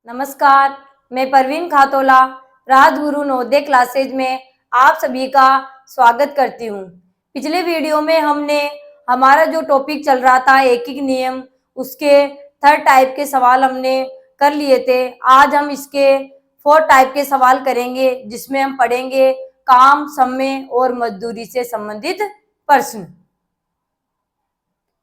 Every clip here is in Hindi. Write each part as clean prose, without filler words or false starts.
नमस्कार, मैं परवीन खातोला राहत गुरु नवोदय क्लासेज में आप सभी का स्वागत करती हूँ। पिछले वीडियो में हमने हमारा जो टॉपिक चल रहा था एकिक नियम, उसके थर्ड टाइप के सवाल हमने कर लिए थे। आज हम इसके फोर्थ टाइप के सवाल करेंगे, जिसमें हम पढ़ेंगे काम, समय और मजदूरी से संबंधित प्रश्न।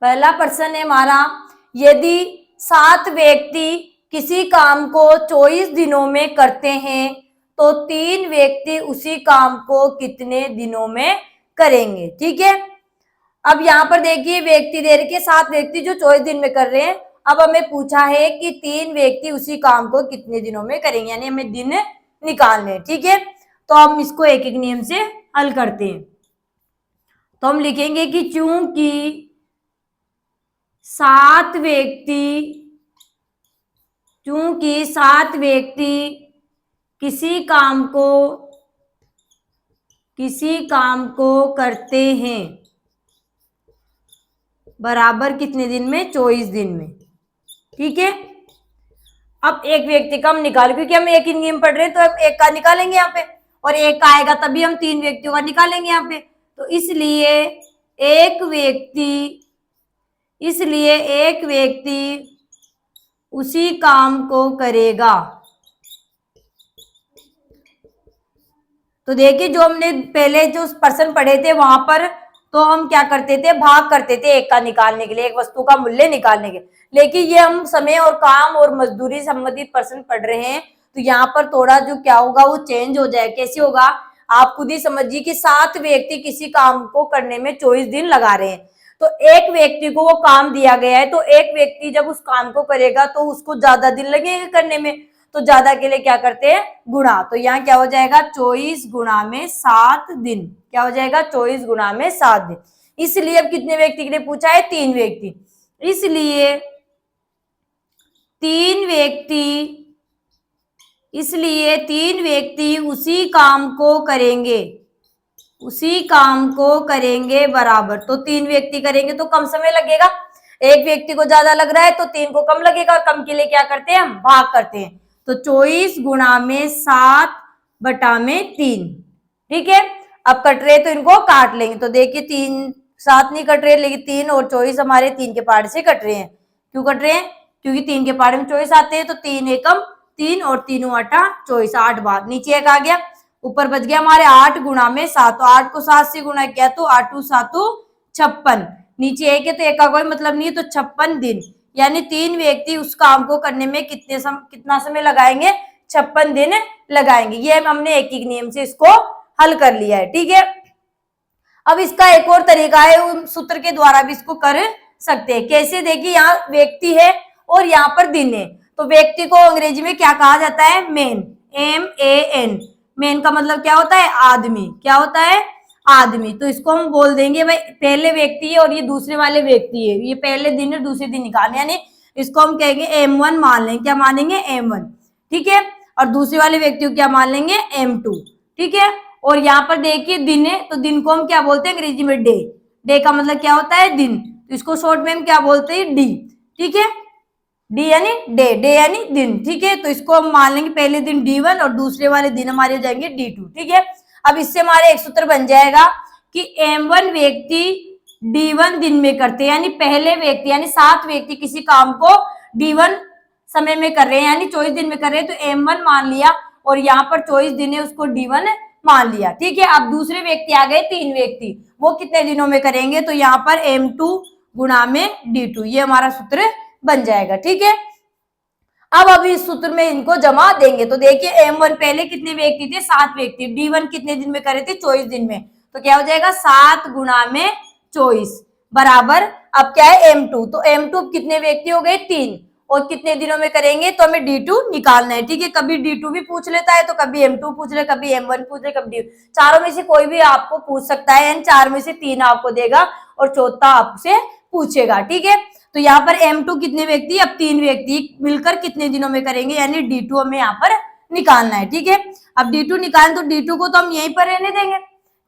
पहला प्रश्न है हमारा, यदि 7 व्यक्ति किसी काम को 24 दिनों में करते हैं तो 3 व्यक्ति उसी काम को कितने दिनों में करेंगे। ठीक है, अब यहाँ पर देखिए व्यक्ति दे रखे 7 व्यक्ति जो 24 दिन में कर रहे हैं। अब हमें पूछा है कि 3 व्यक्ति उसी काम को कितने दिनों में करेंगे, यानी हमें दिन निकालने। ठीक है, तो हम इसको एक एक नियम से हल करते हैं। तो हम लिखेंगे कि चूंकि 7 व्यक्ति किसी काम को करते हैं बराबर कितने दिन में, 24 दिन में। ठीक है, अब एक व्यक्ति का हम निकाल, क्योंकि हम एक ही नियम पढ़ रहे हैं तो अब एक का निकालेंगे यहाँ पे, और एक का आएगा तभी हम 3 व्यक्तियों का निकालेंगे यहाँ पे। तो इसलिए एक व्यक्ति उसी काम को करेगा। तो देखिए जो हमने पहले जो प्रश्न पढ़े थे वहां पर तो हम क्या करते थे, भाग करते थे एक का निकालने के लिए, एक वस्तु का मूल्य निकालने के लिए। लेकिन ये हम समय और काम और मजदूरी संबंधित प्रश्न पढ़ रहे हैं, तो यहाँ पर थोड़ा जो क्या होगा वो चेंज हो जाए। कैसे होगा आप खुद ही समझिए कि 7 व्यक्ति किसी काम को करने में 24 दिन लगा रहे हैं, तो एक व्यक्ति को वो काम दिया गया है, तो एक व्यक्ति जब उस काम को करेगा तो उसको ज्यादा दिन लगेंगे करने में, तो ज्यादा के लिए क्या करते हैं, गुणा। तो यहाँ क्या हो जाएगा 24 गुणा में 7 दिन, क्या हो जाएगा 24 गुणा में 7 दिन। इसलिए अब कितने व्यक्ति के लिए पूछा है, 3 व्यक्ति, इसलिए 3 व्यक्ति उसी काम को करेंगे बराबर। तो 3 व्यक्ति करेंगे तो कम समय लगेगा, एक व्यक्ति को ज्यादा लग रहा है तो 3 को कम लगेगा, और कम के लिए क्या करते हैं, हम भाग करते हैं। तो 24 गुणा में 7 बटा में 3। ठीक है, अब कट रहे तो इनको काट लेंगे। तो देखिए 3 7 नहीं कट रहे, लेकिन 3 और 24 हमारे 3 के पहाड़ से कट रहे हैं। क्यों कट रहे हैं, क्योंकि 3 के पहाड़ में 24 आते हैं, तो 3 एकम 3 और 3 आटा 24, 8 बार नीचे एक आ गया, ऊपर बच गया हमारे 8 गुणा में 7। तो 8 को 7 से गुणा किया तो 8 7 56, नीचे एक है तो एक का कोई मतलब नहीं है, तो 56 दिन, यानी 3 व्यक्ति उस काम को करने में कितना समय लगाएंगे, 56 दिन लगाएंगे। ये हमने एक ही नियम से इसको हल कर लिया है। ठीक है, अब इसका एक और तरीका है, सूत्र के द्वारा भी इसको कर सकते हैं। कैसे, देखिए यहाँ व्यक्ति है और यहाँ पर दिन है, तो व्यक्ति को अंग्रेजी में क्या कहा जाता है, मैन, MAN। मैन का मतलब क्या होता है, आदमी, क्या होता है, आदमी। तो इसको हम बोल देंगे भाई पहले व्यक्ति है और ये दूसरे वाले व्यक्ति है, ये पहले दिन है दूसरे दिन निकालने, यानी इसको हम कहेंगे M1 मान लेंगे, क्या मानेंगे, M1। ठीक है, और दूसरे वाले व्यक्ति को क्या मान लेंगे, M2। ठीक है, और यहाँ पर देखिए दिन है, तो दिन को हम क्या बोलते हैं अंग्रेजी में, डे। डे का मतलब क्या होता है, दिन, तो इसको शॉर्ट में हम क्या बोलते हैं, डी। ठीक है, डी यानी डे, डे यानी दिन। ठीक है, तो इसको हम मान लेंगे पहले दिन D1 और दूसरे वाले दिन हमारे हो जाएंगे D2। ठीक है, अब इससे हमारे एक सूत्र बन जाएगा कि M1 व्यक्ति D1 दिन में करते हैं, यानी पहले व्यक्ति, यानी 7 व्यक्ति किसी काम को D1 समय में कर रहे हैं, यानी 24 दिन में कर रहे हैं, तो M1 मान लिया, और यहाँ पर 24 दिन है उसको D1 मान लिया। ठीक है, अब दूसरे व्यक्ति आ गए, 3 व्यक्ति, वो कितने दिनों में करेंगे, तो यहाँ पर M2 गुणा में D2, ये हमारा सूत्र बन जाएगा। ठीक है, अब इस सूत्र में इनको जमा देंगे। तो देखिए M1 पहले कितने व्यक्ति थे, 7 व्यक्ति, D1 कितने दिन में करे थे, 24 दिन में, तो क्या हो जाएगा 7 गुणा में 24 बराबर, अब क्या है M2, तो M2 कितने व्यक्ति हो गए, 3, और कितने दिनों में करेंगे, तो हमें D2 निकालना है। ठीक है, कभी D2 भी पूछ लेता है, तो कभी M2 पूछ ले, कभी M1 पूछ ले, कभी चारों में से कोई भी आपको पूछ सकता है, यानी 4 में से 3 आपको देगा और चौथा आपसे पूछेगा। ठीक है, तो यहाँ पर M2 कितने व्यक्ति, अब 3 व्यक्ति मिलकर कितने दिनों में करेंगे, यानी D2 हमें यहाँ पर निकालना है। ठीक है, अब D2 निकालें तो D2 को तो हम यहीं पर रहने देंगे।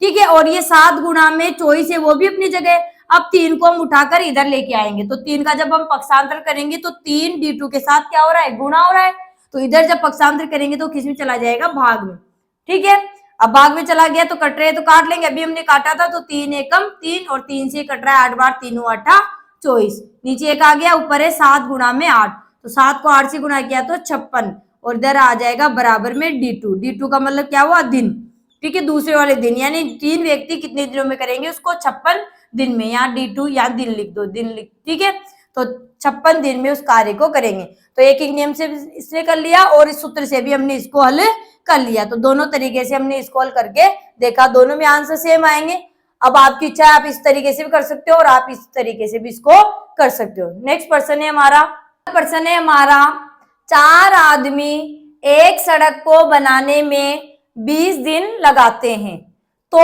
ठीक है, और ये 7 गुणा में 24 है वो भी अपनी जगह, अब 3 को हम उठाकर इधर लेके आएंगे, तो 3 का जब हम पक्षांतर करेंगे तो 3 D2 के साथ क्या हो रहा है, गुणा हो रहा है, तो इधर जब पक्षांतर करेंगे तो किस में चला जाएगा, भाग में। ठीक है, अब भाग में चला गया तो कट रहे तो काट लेंगे। अभी हमने काटा था तो 3 एकम 3 और 3 से कट रहा है 8 बार, 3 8 24। नीचे एक आ गया, ऊपर है 7 गुणा में 8, तो 7 को 8 से गुणा किया तो 56 और इधर आ जाएगा बराबर में D2। D2 का मतलब क्या हुआ, दिन। ठीक है, दूसरे वाले दिन, यानी 3 व्यक्ति कितने दिनों में करेंगे उसको, 56 दिन में। यहाँ D2 यहाँ दिन लिख दो, दिन लिख। ठीक है, तो 56 दिन में उस कार्य को करेंगे। तो एक एक नियम से इसने कर लिया और इस सूत्र से भी हमने इसको हल कर लिया। तो दोनों तरीके से हमने इसको हल करके देखा, दोनों में आंसर सेम आएंगे। अब आपकी इच्छा है, आप इस तरीके से भी कर सकते हो और आप इस तरीके से भी इसको कर सकते हो। नेक्स्ट प्रश्न है हमारा 4 आदमी एक सड़क को बनाने में 20 दिन लगाते हैं, तो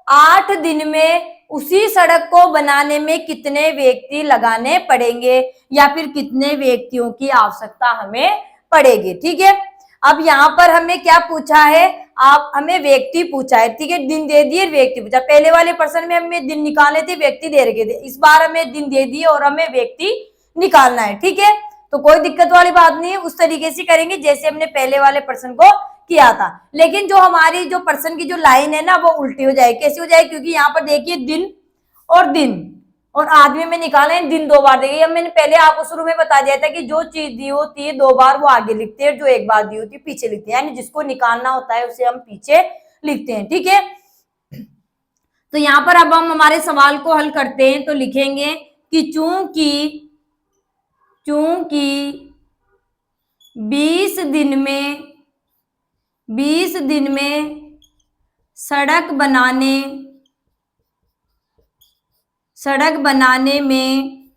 8 दिन में उसी सड़क को बनाने में कितने व्यक्ति लगाने पड़ेंगे, या फिर कितने व्यक्तियों की आवश्यकता हमें पड़ेगी। ठीक है, अब यहाँ पर हमें क्या पूछा है, आप हमें व्यक्ति पूछा है। ठीक है, दिन दे दिए, व्यक्ति पूछा। पहले वाले प्रश्न में हमें दिन निकाले थे, व्यक्ति दे रखे थे। इस बार हमें दिन दे दिए और हमें व्यक्ति निकालना है। ठीक है, तो कोई दिक्कत वाली बात नहीं है, उस तरीके से करेंगे जैसे हमने पहले वाले प्रश्न को किया था। लेकिन जो हमारी जो प्रश्न की जो लाइन है ना, वो उल्टी हो जाएगी। कैसी हो जाएगी, क्योंकि यहाँ पर देखिए दिन और आदमी में निकाले, दिन 2 बार देखिए। अब मैंने पहले आपको शुरू में बता दिया था कि जो चीज दी होती है 2 बार वो आगे लिखते हैं, जो 1 बार दी होती है पीछे लिखते हैं, यानी जिसको निकालना होता है उसे हम पीछे लिखते हैं। ठीक है, तो यहाँ पर अब हम हमारे सवाल को हल करते हैं, तो लिखेंगे कि चूंकि 20 दिन में सड़क बनाने में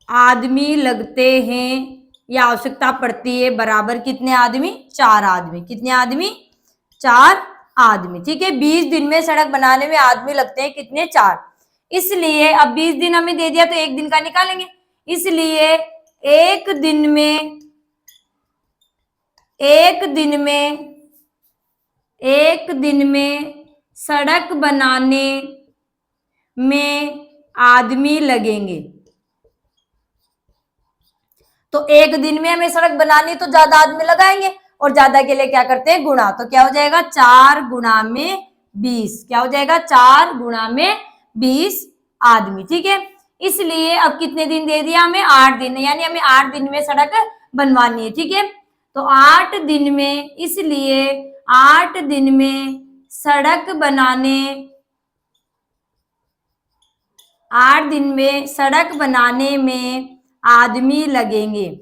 आदमी लगते हैं या आवश्यकता पड़ती है, बराबर कितने आदमी, 4 आदमी। कितने आदमी, 4 आदमी। ठीक है, 20 दिन में सड़क बनाने में आदमी लगते हैं कितने, 4। इसलिए अब 20 दिन हमें दे दिया तो 1 दिन का निकालेंगे। इसलिए एक दिन में सड़क बनाने में आदमी लगेंगे। तो 1 दिन में हमें सड़क बनानी तो ज्यादा आदमी लगाएंगे, और ज्यादा के लिए क्या करते हैं, गुणा। तो क्या हो जाएगा, 4 गुणा में 20। क्या हो जाएगा, 4 गुणा में 20 आदमी। ठीक है, इसलिए अब कितने दिन दे दिया हमें, 8 दिन, यानी हमें 8 दिन में सड़क बनवानी है। ठीक है, तो 8 दिन में, इसलिए 8 दिन में सड़क बनाने 8 दिन में सड़क बनाने में आदमी लगेंगे।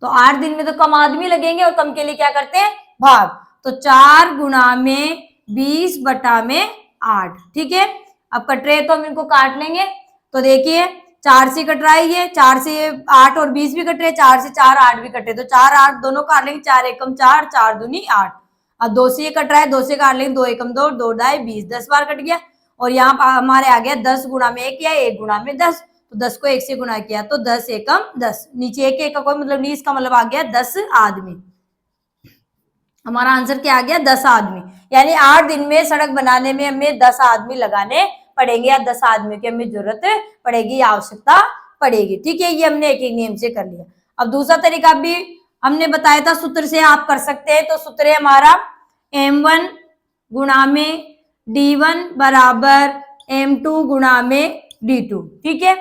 तो 8 दिन में तो कम आदमी लगेंगे, और कम के लिए क्या करते हैं, भाग। तो 4 गुणा में 20 बटा में 8। ठीक है, अब कट रहे तो हम इनको काट लेंगे। तो देखिए 4 से कट रहा है, ये 4 से 8 और 20 भी कट रहे, 4 से 4 8 भी कट रहे, तो 4 8 दोनों काट लेंगे, 4 एकम 4, 4 दूनी 8। अब 2 से ये कट रहा है, 2 से काट लेंगे, 2 एकम 2, 2 ढाई 20, 10 बार कट गया। और यहाँ हमारे आ गया 10 गुणा में 1 या 1 गुणा में 10, तो 10 को 1 से गुणा किया तो 10 एकम 10, नीचे 1 का कोई मतलब नहीं, इसका मतलब आ गया 10 आदमी। हमारा आंसर क्या आ गया, 10 आदमी। यानी 8 दिन में सड़क बनाने में हमें 10 आदमी लगाने पड़ेंगे, या 10 आदमी की हमें जरूरत पड़ेगी, आवश्यकता पड़ेगी। ठीक है, ये हमने एक नियम से कर लिया। अब दूसरा तरीका भी हमने बताया था, सूत्र से आप कर सकते हैं। तो सूत्र है हमारा M1 गुणा में D1 बराबर M2 गुणा में D2। ठीक है,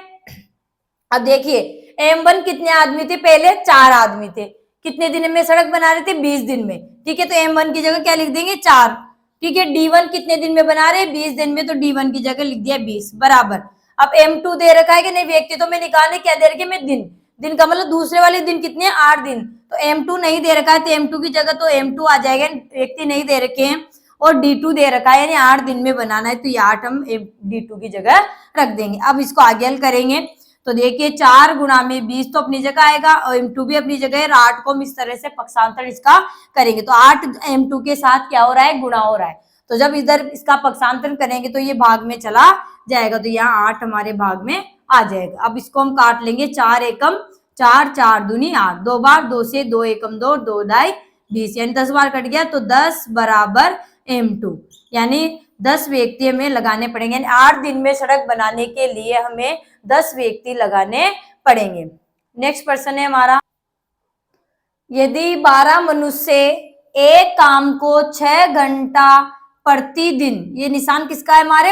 अब देखिए M1 कितने आदमी थे, पहले 4 आदमी थे। कितने दिन में सड़क बना रहे थे, 20 दिन में। ठीक है, तो M1 की जगह क्या लिख देंगे, 4। ठीक है, D1 कितने दिन में बना रहे, 20 दिन में, तो D1 की जगह लिख दिया 20 बराबर। अब M2 दे रखा है कि नहीं, व्यक्ति तो मैं निकालने, क्या दे रखे मैं, दिन का मतलब दूसरे वाले दिन कितने, 8 दिन। तो M2 नहीं दे रखा है, तो M2 की जगह तो M2 आ जाएगा, व्यक्ति नहीं दे रखे हैं। और D2 दे रखा है, यानी 8 दिन में बनाना है, तो ये 8 हम D2 की जगह रख देंगे। अब इसको आगे हल करेंगे, तो देखिए 4 गुणा में 20 तो अपनी जगह आएगा, और M2 भी अपनी जगह है। 8 को हम इस तरह से पक्षांतर इसका करेंगे, तो 8 M2 के साथ क्या हो रहा है, गुणा हो रहा है। तो जब इधर इसका पक्षांतर करेंगे तो ये भाग में चला जाएगा, तो यहाँ 8 हमारे भाग में आ जाएगा। अब इसको हम काट लेंगे, 4 एकम 4, 4 दूनी 8, 2 बार, 2 से 2 एकम 2, 2 ढाई 20, यानी 10 बार कट गया, तो 10 बराबर M2, यानी 10 व्यक्ति हमें लगाने पड़ेंगे। यानी 8 दिन में सड़क बनाने के लिए हमें 10 व्यक्ति लगाने पढ़ेंगे। नेक्स्ट प्रश्न है हमारा, यदि 12 मनुष्य एक काम को 6 घंटा प्रतिदिन, ये निशान किसका है हमारे,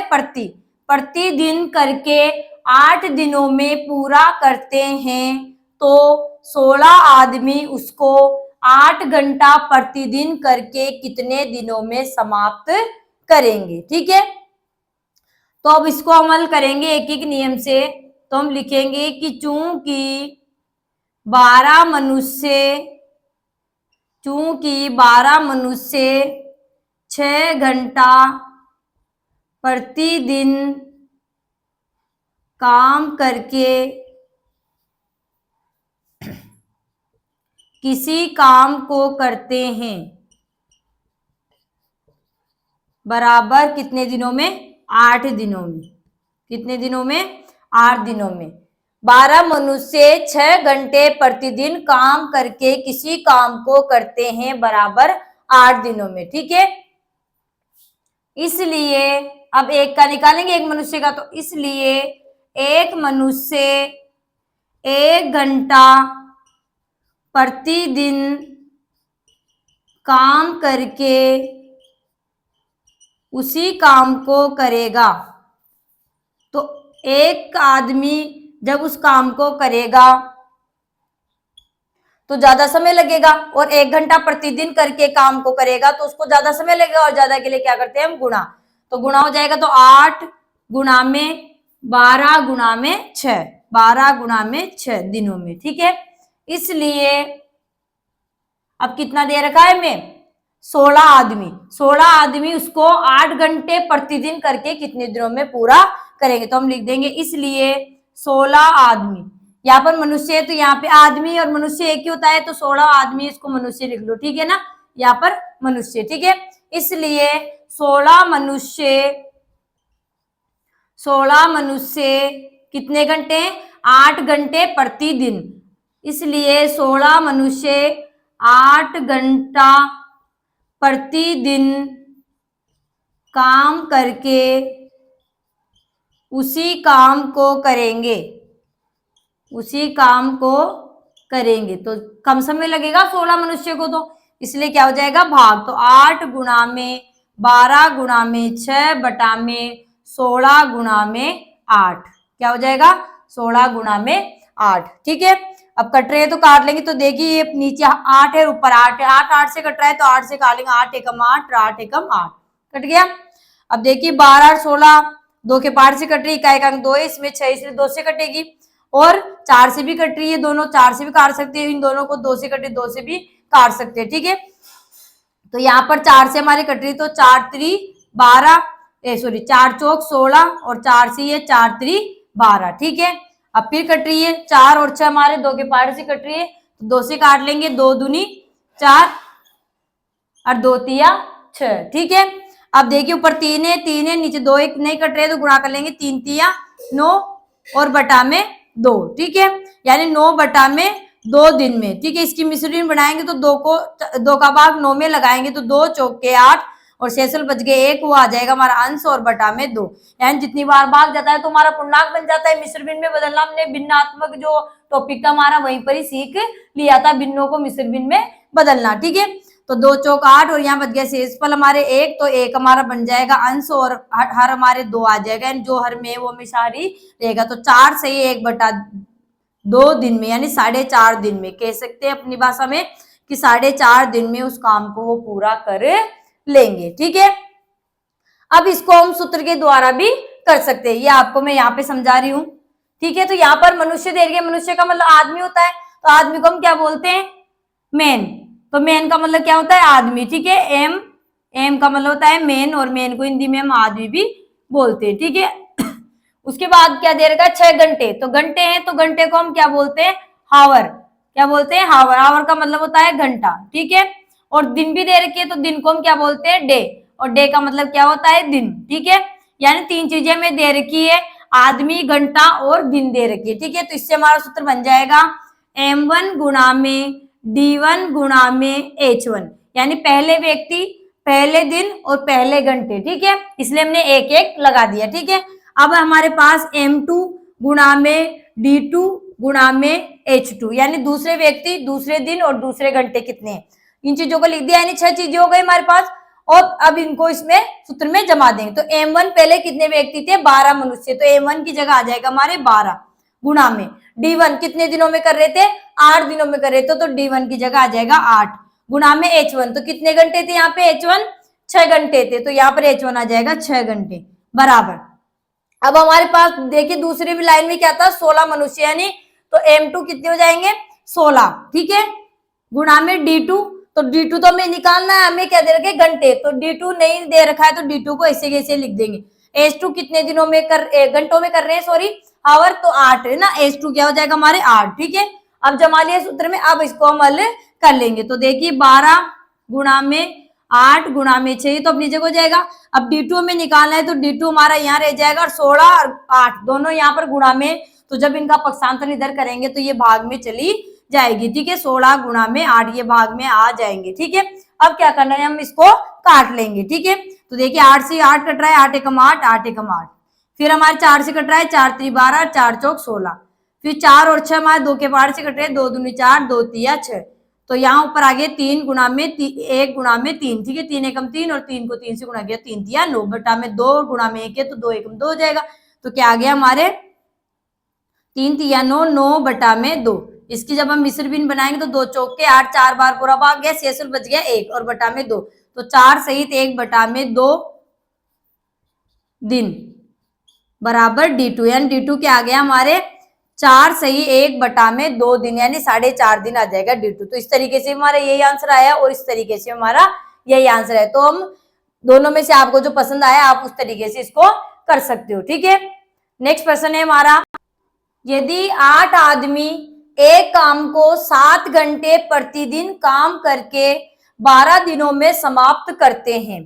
प्रतिदिन करके 8 दिनों में पूरा करते हैं तो 16 आदमी उसको 8 घंटा प्रतिदिन करके कितने दिनों में समाप्त करेंगे। ठीक है, तो अब इसको अमल करेंगे एक एक नियम से। तो हम लिखेंगे कि चूंकि 12 मनुष्य 6 घंटा प्रतिदिन काम करके किसी काम को करते हैं बराबर कितने दिनों में, 8 दिनों में। कितने दिनों में, 8 दिनों में। 12 मनुष्य 6 घंटे प्रतिदिन काम करके किसी काम को करते हैं बराबर 8 दिनों में। ठीक है, इसलिए अब एक का निकालेंगे, एक मनुष्य का, तो इसलिए एक मनुष्य 1 घंटा प्रतिदिन काम करके उसी काम को करेगा। तो एक आदमी जब उस काम को करेगा तो ज्यादा समय लगेगा, और 1 घंटा प्रतिदिन करके काम को करेगा तो उसको ज्यादा समय लगेगा, और ज्यादा के लिए क्या करते हैं हम, गुणा। तो गुणा हो जाएगा, तो 8 गुणा में 12 गुणा में 6, 12 गुणा में 6 दिनों में। ठीक है, इसलिए अब कितना दे रखा है हमें, 16 आदमी उसको 8 घंटे प्रतिदिन करके कितने दिनों में पूरा करेंगे। तो हम लिख देंगे इसलिए 16 आदमी, यहाँ पर मनुष्य है तो यहाँ पे आदमी और मनुष्य एक ही होता है, तो 16 आदमी, इसको मनुष्य लिख लो। ठीक है ना, यहाँ पर मनुष्य। ठीक है, इसलिए 16 मनुष्य कितने घंटे, 8 घंटे प्रतिदिन, इसलिए 16 मनुष्य 8 घंटा प्रतिदिन काम करके उसी काम को करेंगे, तो कम समय लगेगा 16 मनुष्य को, तो इसलिए क्या हो जाएगा, भाग। तो 8 गुणा में 12 गुणा में 6 बटा में 16 गुणा में 8, क्या हो जाएगा, 16 गुणा में 8। ठीक है, अब कट रहे हैं तो काट लेंगे। तो देखिए ये नीचे 8 है, ऊपर 8 है, 8 से कट रहा है तो 8 से काट लेंगे, 8 एकम 8, 8 एकम 8, कट गया। अब देखिए 12 और 16 2 के पार से कट रही, इकाई का अंक 2 है, इसमें 6 इसलिए 2 से कटेगी, और 4 से भी कट रही है, दोनों 4 से भी काट सकते हैं, इन दोनों को 2 से कटे 2 से भी काट सकते हैं। ठीक है, तो यहाँ पर 4 से हमारी कट रही, तो 4 3 12, 4 चौक 16, और 4 से ये 4 3 12। ठीक है, अब फिर कट रही है, 4 और 6 हमारे 2 के पार से कट रही है, तो 2 से काट लेंगे, 2 दूनी 4 और 2 तिया 6। ठीक है, अब देखिए ऊपर 3 है, नीचे 2 एक नहीं कट रहे तो गुणा कर लेंगे, 3 तिया 9 और बटा में 2। ठीक है, यानी 9 बटा में 2 दिन में। ठीक है, इसकी मिश्रण बनाएंगे तो 2 का भाग 9 में लगाएंगे तो 2 चौक के 8, और शेषल बच गए 1, वो आ जाएगा हमारा अंश, और बटा में 2। यानी जितनी बार भाग जाता है तो हमारा पूर्णांक बन जाता है। मिश्र भिन्न में बदलना हमने भिन्नात्मक जो टॉपिक था हमारा वहीं पर ही सीख लिया था, भिन्नों को मिश्र भिन्न में बदलना। ठीक है, तो 2 चौक 8, और यहाँ बच गया शेषफल हमारे 1, तो 1 हमारा बन जाएगा अंश, और हर हमारे 2 आ जाएगा, जो हर में वो हमेशा ही रहेगा। तो 4 से 1 बटा 2 दिन में, यानी 4.5 दिन में, कह सकते हैं अपनी भाषा में कि 4.5 दिन में उस काम को वो पूरा कर लेंगे। ठीक है, अब इसको हम सूत्र के द्वारा भी कर सकते हैं, ये आपको मैं यहाँ पे समझा रही हूँ। ठीक है, तो यहाँ पर मनुष्य दे रही है, मनुष्य का मतलब आदमी होता है, तो आदमी को हम क्या बोलते हैं, मैन। तो मैन का मतलब क्या होता है, आदमी। ठीक है, एम का मतलब होता है मैन, और मैन को हिंदी में हम आदमी भी बोलते हैं। ठीक है, उसके बाद क्या दे रखा है, 6 घंटे, तो घंटे हैं, तो घंटे को हम क्या बोलते हैं, हावर। क्या बोलते हैं, हावर। हावर का मतलब होता है घंटा। ठीक है, और दिन भी दे रखी है, तो दिन को हम क्या बोलते हैं, डे, और डे का मतलब क्या होता है, दिन। ठीक है, यानी 3 चीजें हमें दे रखी है, आदमी, घंटा और दिन दे रखी है। ठीक है, तो इससे हमारा सूत्र बन जाएगा M1 गुणा में D1 गुणा में H1, यानी पहले व्यक्ति, पहले दिन और पहले घंटे। ठीक है, इसलिए हमने एक एक लगा दिया। ठीक है, अब हमारे पास M2 गुणा में D2 गुणा में H2, यानी दूसरे व्यक्ति, दूसरे दिन और दूसरे घंटे कितने हैं, इन चीजों को लिख दिया, यानी 6 चीजें हो गई हमारे पास। और अब इनको इसमें सूत्र में जमा देंगे। तो M1 पहले कितने व्यक्ति थे, 12 मनुष्य, तो M1 की जगह आ जाएगा हमारे 12 गुणा में D1 कितने दिनों में कर रहे थे, 8 दिनों में कर रहे थे, तो D1 की जगह आ जाएगा 8 गुणा में H1, तो कितने घंटे थे यहाँ पे H1, 6 घंटे थे, तो यहाँ पर H1 आ जाएगा 6 घंटे बराबर। अब हमारे पास देखिए दूसरी भी लाइन में क्या था, 16 मनुष्य, यानी तो M2 कितने हो जाएंगे 16, ठीक है, गुणा में D2, तो D2 तो हमें निकालना है, हमें क्या दे रखे घंटे, तो D2 नहीं दे रखा है, तो D2 को ऐसे कैसे लिख देंगे। H2 कितने दिनों में घंटों में कर रहे हैं, सॉरी आवर, तो 8 है ना, H2 क्या हो जाएगा हमारे 8, ठीक है। अब जमा लिया सूत्र में, अब इसको हम हल कर लेंगे, तो देखिए 12 गुणा में 8 गुणा में 6, तो अपनी जगह हो जाएगा। अब D2 में निकालना है, तो D2 हमारा यहाँ रह जाएगा, और 16 और 8 दोनों यहाँ पर गुणा में, तो जब इनका पक्षांतर इधर करेंगे तो ये भाग में चली जाएगी, ठीक है, 16 गुणा में 8 ये भाग में आ जाएंगे, ठीक है। अब क्या करना है, हम इसको काट लेंगे, ठीक है। तो देखिए 8 से 8 कट रहा है, 8 एकम 8, 8 एकम 8, फिर हमारे 4 से कट रहा है, 4 3 12, 4 चौक 16, फिर 4 और 6 हमारे 2 के पार से कट रहे हैं, 2 दूनी 4, 2 तिया 6, तो यहाँ ऊपर आ गए 3 गुणा में 1 गुणा में 3, ठीक है, 3 एकम 3, और 3 को 3 से गुणा किया, 3 तिया 9 बटा में 2 गुणा में 1 है, तो 2 एकम 2 हो जाएगा, तो क्या आ गया हमारे 3 तिया 9, 9 बटा में 2। इसकी जब हम मिश्र भिन्न बनाएंगे तो 2 चौक के 8, 4 बार पूरा भाग गया, शेष बच गया 1 और बटा में 2, तो 4 सहित 1 बटा में 2 दिन बराबर D2, यानी D2 क्या आ गया हमारे 4 सही 1 बटा में 2 दिन, यानी 4.5 दिन आ जाएगा D2। तो इस तरीके से हमारा यही आंसर आया, और इस तरीके से हमारा यही आंसर है। तो हम दोनों में से आपको जो पसंद आया आप उस तरीके से इसको कर सकते हो, ठीक है। नेक्स्ट प्रश्न है हमारा, यदि 8 आदमी एक काम को 7 घंटे प्रतिदिन काम करके 12 दिनों में समाप्त करते हैं,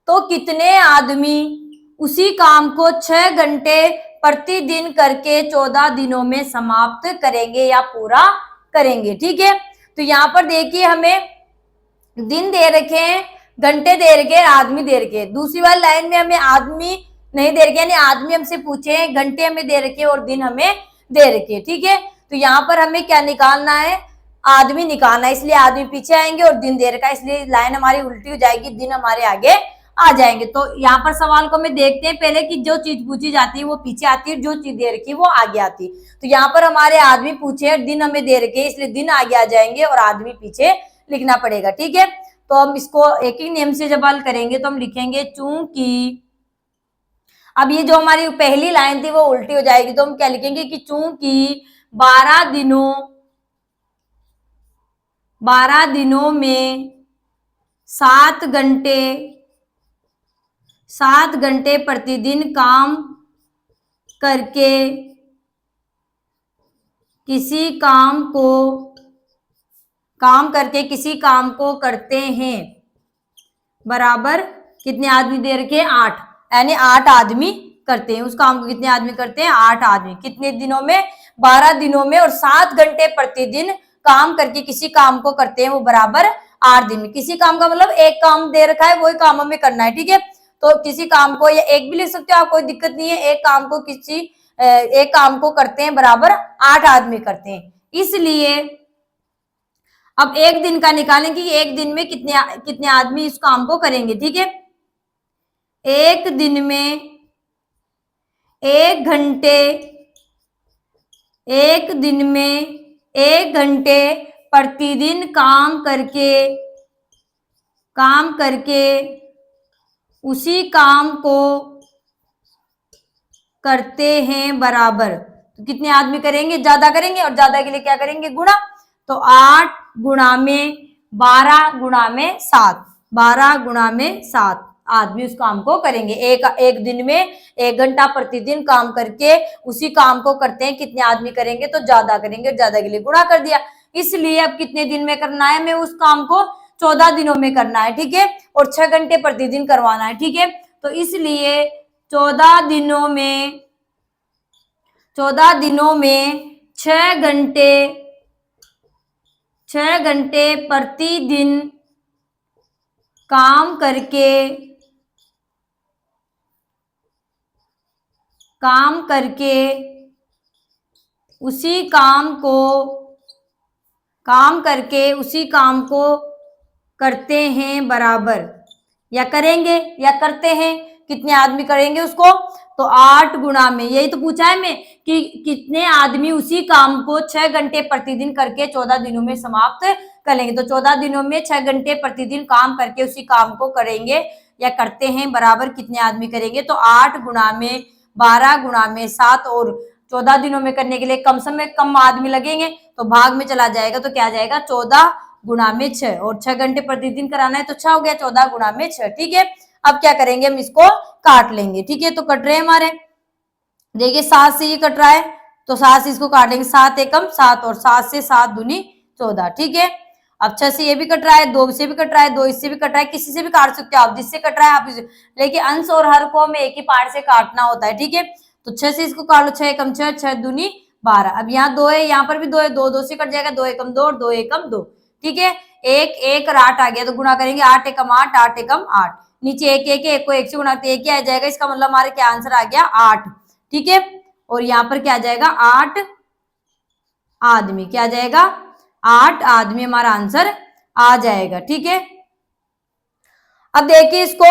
तो कितने आदमी उसी काम को 6 घंटे प्रतिदिन करके 14 दिनों में समाप्त करेंगे या पूरा करेंगे, ठीक है। तो यहाँ पर देखिए हमें दिन दे रखे हैं, घंटे दे रखे हैं, आदमी दे रखे हैं। दूसरी वाली लाइन में हमें आदमी नहीं दे रखे, यानी आदमी हमसे पूछे, घंटे हमें दे रखे और दिन हमें दे रखे, ठीक है। तो यहाँ पर हमें क्या निकालना है, आदमी निकालना है, इसलिए आदमी पीछे आएंगे और दिन दे रखा है, इसलिए लाइन हमारी उल्टी हो जाएगी, दिन हमारे आगे आ जाएंगे। तो यहाँ पर सवाल को हमें देखते हैं पहले कि जो चीज पूछी जाती है वो पीछे आती है, जो चीज दे रखी है वो आगे आती है। तो यहाँ पर हमारे आदमी पूछे, दिन हमें दे रखे, इसलिए दिन आगे आ जाएंगे और आदमी पीछे लिखना पड़ेगा, ठीक है। तो हम इसको एक ही नियम से जब हल करेंगे तो हम लिखेंगे चूंकि, अब ये जो हमारी पहली लाइन थी वो उल्टी हो जाएगी, तो हम क्या लिखेंगे कि चूंकि 12 दिनों में 7 घंटे प्रतिदिन काम करके किसी काम को करते हैं, बराबर कितने आदमी दे रखे हैं 8, यानी 8 आदमी करते हैं, उस काम को कितने आदमी करते हैं 8 आदमी, कितने दिनों में 12 दिनों में, और 7 घंटे प्रतिदिन काम करके किसी काम को करते हैं वो बराबर 8 दिन में। किसी काम का मतलब एक काम दे रखा है वही काम हमें करना है, ठीक है। तो किसी काम को, या एक भी लिख सकते हो आप, कोई दिक्कत नहीं है, एक काम को करते हैं बराबर 8 आदमी करते हैं। इसलिए अब एक दिन का निकालें कि एक दिन में कितने आदमी इस काम को करेंगे, ठीक है। एक दिन में 1 घंटे प्रतिदिन काम करके उसी काम को करते हैं बराबर, तो कितने आदमी करेंगे, ज्यादा करेंगे, और ज्यादा के लिए क्या करेंगे गुणा, तो 8 गुणा में 12 गुणा में 7, 12 गुणा में 7 आदमी उस काम को करेंगे। एक दिन में 1 घंटा प्रतिदिन काम करके उसी काम को करते हैं, कितने आदमी करेंगे, तो ज्यादा करेंगे, और ज्यादा के लिए गुणा कर दिया। इसलिए अब कितने दिन में करना है, हमें उस काम को 14 दिनों में करना है, ठीक है, और 6 घंटे प्रतिदिन करवाना है, ठीक है। तो इसलिए 14 दिनों में 6 घंटे प्रतिदिन काम करके उसी काम करके उसी काम को करते हैं बराबर, या करेंगे या करते हैं, कितने आदमी करेंगे उसको, तो 8 गुणा में, यही तो पूछा है मैं कि कितने आदमी उसी काम को 6 घंटे प्रतिदिन करके 14 दिनों में समाप्त कर लेंगे। तो 14 दिनों में 6 घंटे प्रतिदिन काम करके उसी काम को करेंगे या करते हैं बराबर कितने आदमी करेंगे, तो 8 गुणा में 12 गुणा में 7, और 14 दिनों में करने के लिए कम समय कम आदमी लगेंगे, तो भाग में चला जाएगा, तो क्या जाएगा 14 गुणा में 6, और 6 घंटे प्रतिदिन कराना है तो 6 हो गया, 14 गुणा में 6। ठीक है, अब क्या करेंगे, हम इसको काट लेंगे। ठीक है, तो कट रहे हैं हमारे, देखिए 7 से ये कट रहा है, तो 7 से इसको काटेंगे, 7 एकम 7, और 7 से 7 दूनी 14। ठीक है, अब 6 से ये भी कट रहा है, 2 से भी कट रहा है, 2 इससे भी कट रहा है, किसी से भी काट सकते हो आप, जिससे कट रहा है आप इसे, लेकिन अंश और हर को हमें एक ही पार्ट से काटना होता है। ठीक है, तो 6 से इसको काट लो, 6 एकम 6, 6 दूनी 12। अब यहाँ 2 है, यहाँ पर भी 2 है, 2 2 से कट जाएगा, 2 एकम 2 और 2 एकम 2। ठीक है, 1 1 और 8 आ गया, तो गुणा करेंगे, 8 एकम 8, 8 एकम 8, नीचे 1 1 1 को 1 से गुणा, तो 1 ही आ जाएगा, इसका मतलब हमारे क्या आंसर आ गया 8। ठीक है, और यहाँ पर क्या आ जाएगा 8 आदमी, क्या आ जाएगा 8 आदमी हमारा आंसर आ जाएगा। ठीक है, अब देखिए इसको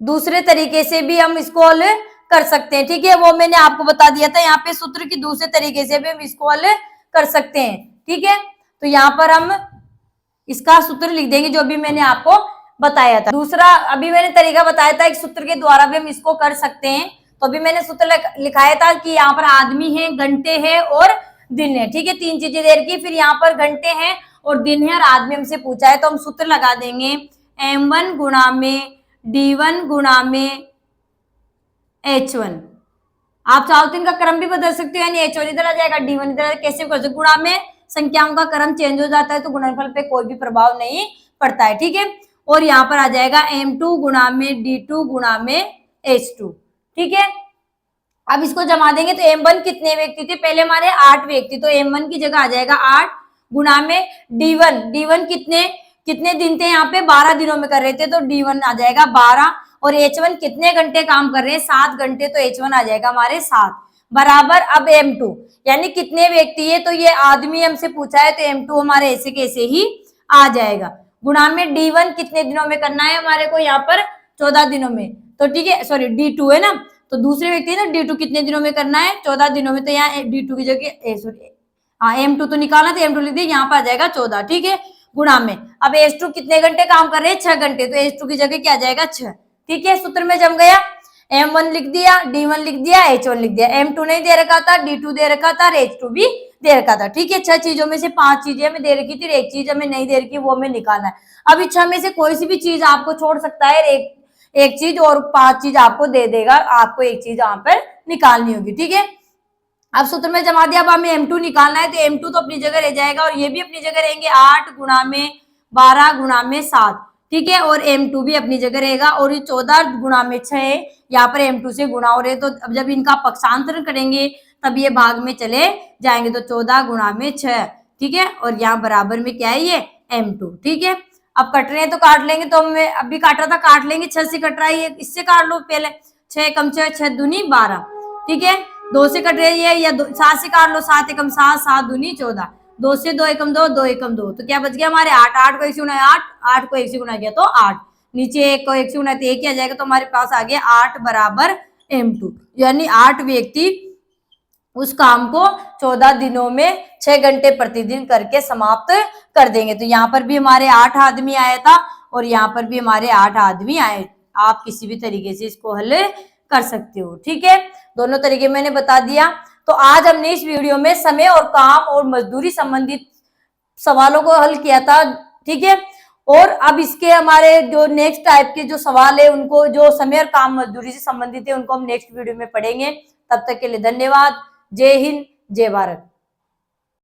दूसरे तरीके से भी हम इसको हल कर सकते हैं। ठीक है, वो मैंने आपको बता दिया था, यहाँ पे सूत्र की दूसरे तरीके से भी हम इसको हल कर सकते हैं। ठीक है, तो यहाँ पर हम इसका सूत्र लिख देंगे जो भी मैंने आपको बताया था। दूसरा अभी मैंने तरीका बताया था, एक सूत्र के द्वारा भी हम इसको कर सकते हैं। तो अभी मैंने सूत्र लिखाया था कि यहाँ पर आदमी है, घंटे है और दिन है। ठीक है, 3 चीजें दे रखी, फिर यहाँ पर घंटे हैं और दिन है और आदमी हमसे पूछा है, तो हम सूत्र लगा देंगे m1 गुणा में d1 गुणा में h1। आप चाहो तो इनका क्रम भी बदल सकते हो, यानी h1 इधर आ जाएगा, d1 इधर, कैसे कर सकते, गुणा में संख्याओं का क्रम चेंज हो जाता है तो गुणनफल पे कोई भी प्रभाव नहीं पड़ता है। ठीक है, और यहाँ पर आ जाएगा m2 गुणा में d2 गुणा में h2। ठीक है, अब इसको जमा देंगे तो m1 कितने व्यक्ति थे, पहले हमारे 8 व्यक्ति, तो m1 की जगह आ जाएगा 8 गुणा में d1 कितने दिन थे, यहाँ पे 12 दिनों में कर रहे थे, तो d1 आ जाएगा 12, और h1 कितने घंटे काम कर रहे हैं, 7 घंटे, तो h1 आ जाएगा हमारे 7 बराबर। अब m2 यानी कितने व्यक्ति है, तो ये आदमी हमसे पूछा है, तो m2 हमारे ऐसे कैसे ही आ जाएगा, गुणा में d1 कितने दिनों में करना है हमारे को, यहाँ पर 14 दिनों में, तो ठीक है, सॉरी d2 है ना, तो दूसरे व्यक्ति ना d2 कितने दिनों में करना है, 14 दिनों में, तो यहाँ d2 की जगह सॉरी हाँ m2 तो निकालना, तो m2 लिख दिया, यहाँ पर आ जाएगा 14। ठीक है, गुणा में अब h2 कितने घंटे काम कर रहे हैं, 6 घंटे, तो h2 की जगह क्या आ जाएगा 6। ठीक है, सूत्र में जम गया, m1 लिख दिया, d1 लिख दिया, h1 लिख दिया, m2 नहीं दे रखा था, d2 दे रखा था, h2 भी दे रखा था। ठीक है, 6 चीजों में से 5 चीजें हमें दे रखी थी, एक चीज हमें नहीं दे रखी, वो हमें निकालना है। अब इस 6 में से कोई सी भी चीज आपको छोड़ सकता है, एक चीज, और 5 चीज आपको दे देगा, आपको एक चीज यहाँ पर निकालनी होगी। ठीक है, अब सूत्र में जमा दिया, अब हमें m2 निकालना है, तो m2 तो अपनी जगह रह जाएगा और ये भी अपनी जगह रहेंगे, 8 गुणा में 12 गुणा में 7। ठीक है, और m2 भी अपनी जगह रहेगा, और ये 14 गुणा में 6 है, यहाँ पर m2 से गुणा हो रहे, तो अब जब इनका पक्षांतरण करेंगे तब ये भाग में चले जाएंगे, तो 14 गुणा में 6। ठीक है, और यहाँ बराबर में क्या है ये m2। ठीक है, अब कट रहे हैं तो काट लेंगे, तो हमें अभी काट रहा था, काट लेंगे, 6 से कट रहा है, ये इससे काट लो पहले, 6 कम 6, 6 दूनी 12। ठीक है, 2 से कट रही है, या 7 से काट लो, 7 एकम 7, 7 दूनी 14, 2 से 2 एकम 2, 2 एकम 2, तो क्या बच गया हमारे 8, 8 को 1 से गुना 8, 8 को 1 से गुना किया तो 8, नीचे 1 को 1 से गुना तो 1 ही आ जाएगा, तो हमारे पास आ गया 8 बराबर m2, यानी 8 व्यक्ति उस काम को 14 दिनों में 6 घंटे प्रतिदिन करके समाप्त कर देंगे। तो यहाँ पर भी हमारे 8 आदमी आया था और यहाँ पर भी हमारे 8 आदमी आए। आप किसी भी तरीके से इसको हल कर सकते हो। ठीक है, दोनों तरीके मैंने बता दिया। तो आज हमने इस वीडियो में समय और काम और मजदूरी संबंधित सवालों को हल किया था। ठीक है, और अब इसके हमारे जो नेक्स्ट टाइप के जो सवाल है उनको, जो समय और काम मजदूरी से संबंधित है, उनको हम नेक्स्ट वीडियो में पढ़ेंगे। तब तक के लिए धन्यवाद। जय हिंद, जय भारत।